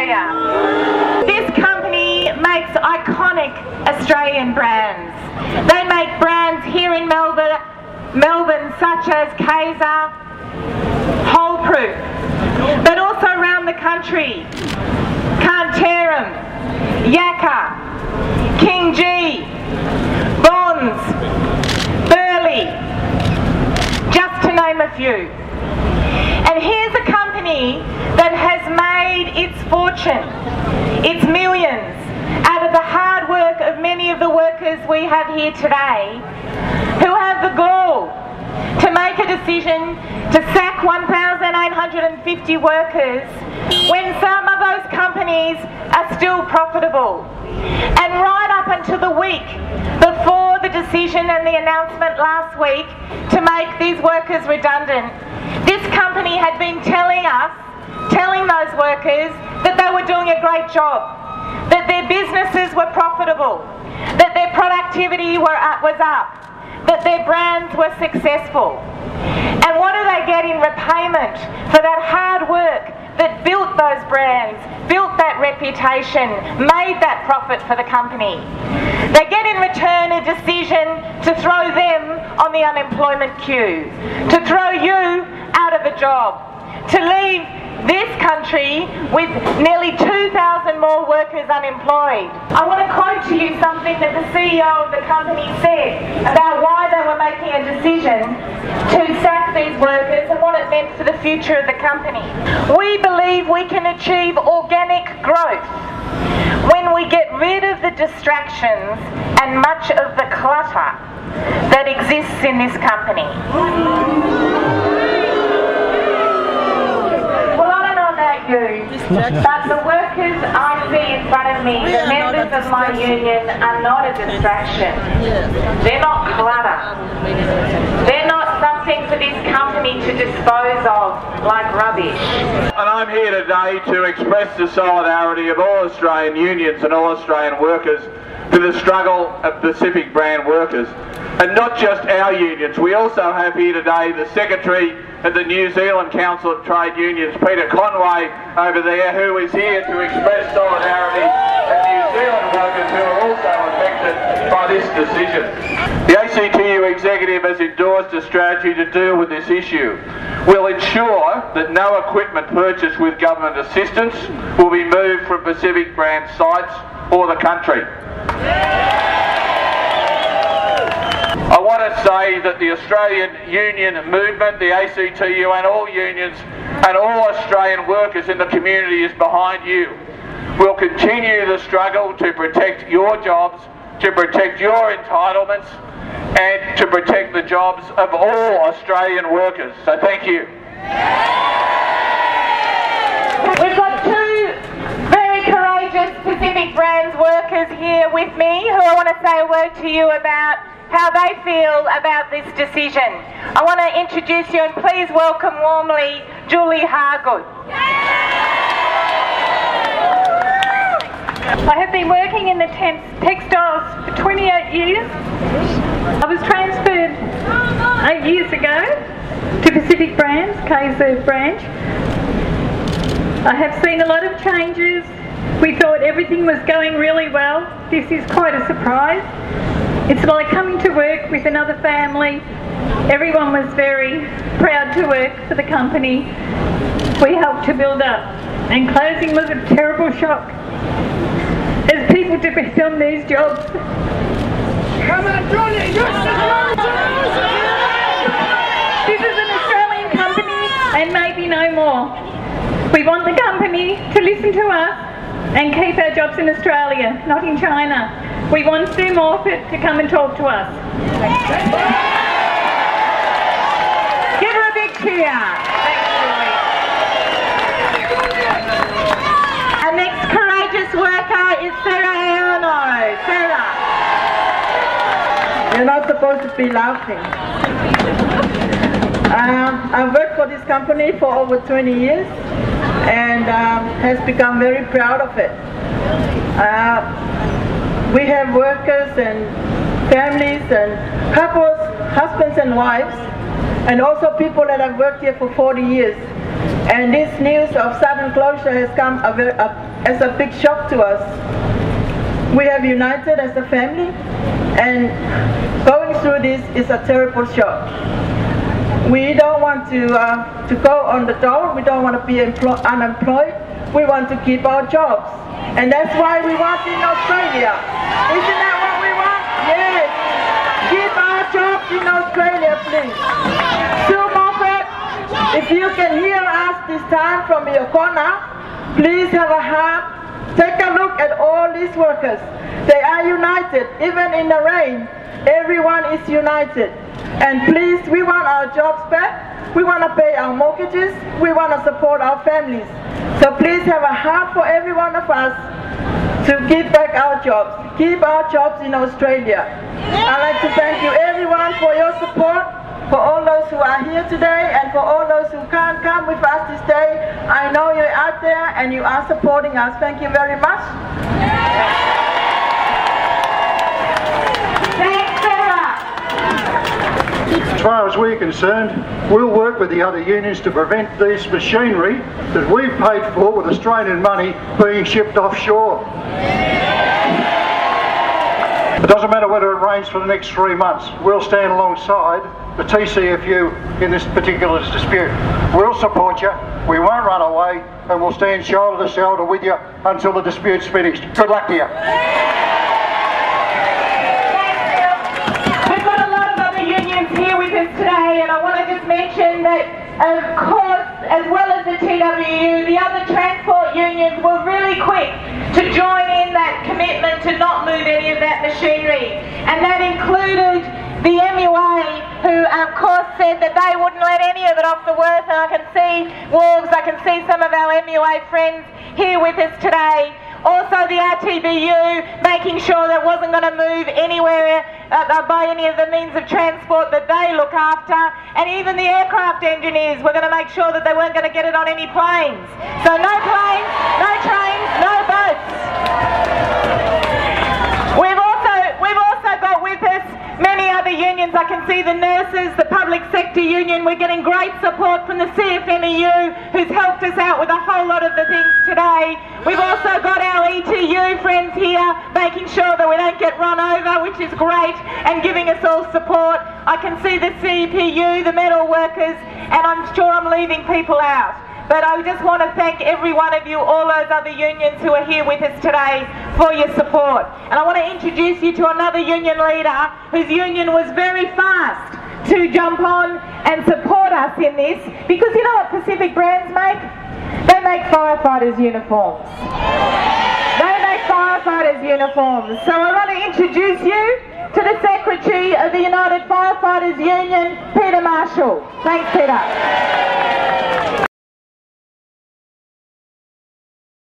Australia. This company makes iconic Australian brands. They make brands here in Melbourne such as Kaiser, Wholeproof, but also around the country. Cantarum, Yakka, King G, Bonds, Burley, just to name a few. And here's a company that has made its fortune, its millions, out of the hard work of many of the workers we have here today, who have the gall to make a decision to sack 1,850 workers when some of those companies are still profitable. And right up until the week before the decision and the announcement last week to make these workers redundant, this company had been telling those workers that they were doing a great job, that their businesses were profitable, that their productivity was up, that their brands were successful. And what do they get in repayment for that hard work that built those brands, built that reputation, made that profit for the company? They get in return a decision to throw them on the unemployment queue, to throw you out of a job, to leave this country with nearly 2,000 more workers unemployed. I want to quote to you something that the CEO of the company said about why they were making a decision to sack these workers and what it meant for the future of the company. We believe we can achieve organic growth when we get rid of the distractions and much of the clutter that exists in this company. But the workers I see in front of me, the members of my union, are not a distraction. They're not clutter. They're not something for this company to dispose of like rubbish. And I'm here today to express the solidarity of all Australian unions and all Australian workers to the struggle of Pacific brand workers. And not just our unions, we also have here today the Secretary of the New Zealand Council of Trade Unions, Peter Conway, over there, who is here to express solidarity with New Zealand workers who are also affected by this decision. The ACTU Executive has endorsed a strategy to deal with this issue. We'll ensure that no equipment purchased with government assistance will be moved from Pacific brand sites or the country. I want to say that the Australian union movement, the ACTU and all unions and all Australian workers in the community is behind you. We'll continue the struggle to protect your jobs, to protect your entitlements and to protect the jobs of all Australian workers. So thank you. We've got two very courageous Pacific Brands workers here with me who I want to say a word to you about how they feel about this decision. I want to introduce you and please welcome warmly Julie Hargood. I have been working in the textiles for 28 years. I was transferred 8 years ago to Pacific Brands, Kaiser branch. I have seen a lot of changes. We thought everything was going really well. This is quite a surprise. It's like coming to work with another family. Everyone was very proud to work for the company we helped to build up. And closing was a terrible shock as people depend on these jobs. Come on, Julie! This is an Australian company and maybe no more. We want the company to listen to us and keep our jobs in Australia, not in China. We want Sue Morfitt to come and talk to us. Give her a big cheer. Thanks, Julie. Our next courageous worker is Aotearoa. Sarah. You're not supposed to be laughing. I've worked for this company for over 20 years and has become very proud of it. We have workers and families and couples, husbands and wives, and also people that have worked here for 40 years. And this news of sudden closure has come as a big shock to us. We have united as a family, and going through this is a terrible shock. We don't want to go on the dole. We don't want to be unemployed. We want to keep our jobs. And that's why we want in Australia. Isn't that what we want? Yes. Keep our jobs in Australia, please. Sue Moffat, if you can hear us this time from your corner, please have a heart. Take a look at all these workers. They are united. Even in the rain, everyone is united. And please, we want our jobs back. We want to pay our mortgages. We want to support our families. So please have a heart for every one of us to give back our jobs. Keep our jobs in Australia. I'd like to thank you everyone for your support, for all those who are here today, and for all those who can't come with us this day. I know you're out there and you are supporting us. Thank you very much. As far as we're concerned, we'll work with the other unions to prevent this machinery that we've paid for with Australian money being shipped offshore. It doesn't matter whether it rains for the next 3 months. We'll stand alongside the TCFU in this particular dispute. We'll support you, we won't run away, and we'll stand shoulder to shoulder with you until the dispute's finished. Good luck to you. We've got a lot of other unions here with us today, and I want to just mention that, of course, as well as the TWU, the other transport unions were really quick to join in that commitment to not move any of that machinery. And that included the MUA, who of course said that they wouldn't let any of it off the Worth. And I can see Wolves, I can see some of our MUA friends here with us today. Also the RTBU, making sure that wasn't going to move anywhere by any of the means of transport that they look after. And even the aircraft engineers were going to make sure that they weren't going to get it on any planes. So no planes, no trains, no boats. We've also got with us many other unions. I can see the nurses, the public sector union. We're getting great support from the CFMEU, who's helped us out with a whole lot of the things today. We've also got our ETU friends here, making sure that we don't get run over, which is great, and giving us all support. I can see the CPU, the metal workers, and I'm sure I'm leaving people out. But I just want to thank every one of you, all those other unions who are here with us today, for your support. And I want to introduce you to another union leader whose union was very fast to jump on and support us in this, because you know what Pacific Brands make? They make firefighters uniforms. They make firefighters uniforms. So I want to introduce you to the Secretary of the United Firefighters Union, Peter Marshall. Thanks, Peter.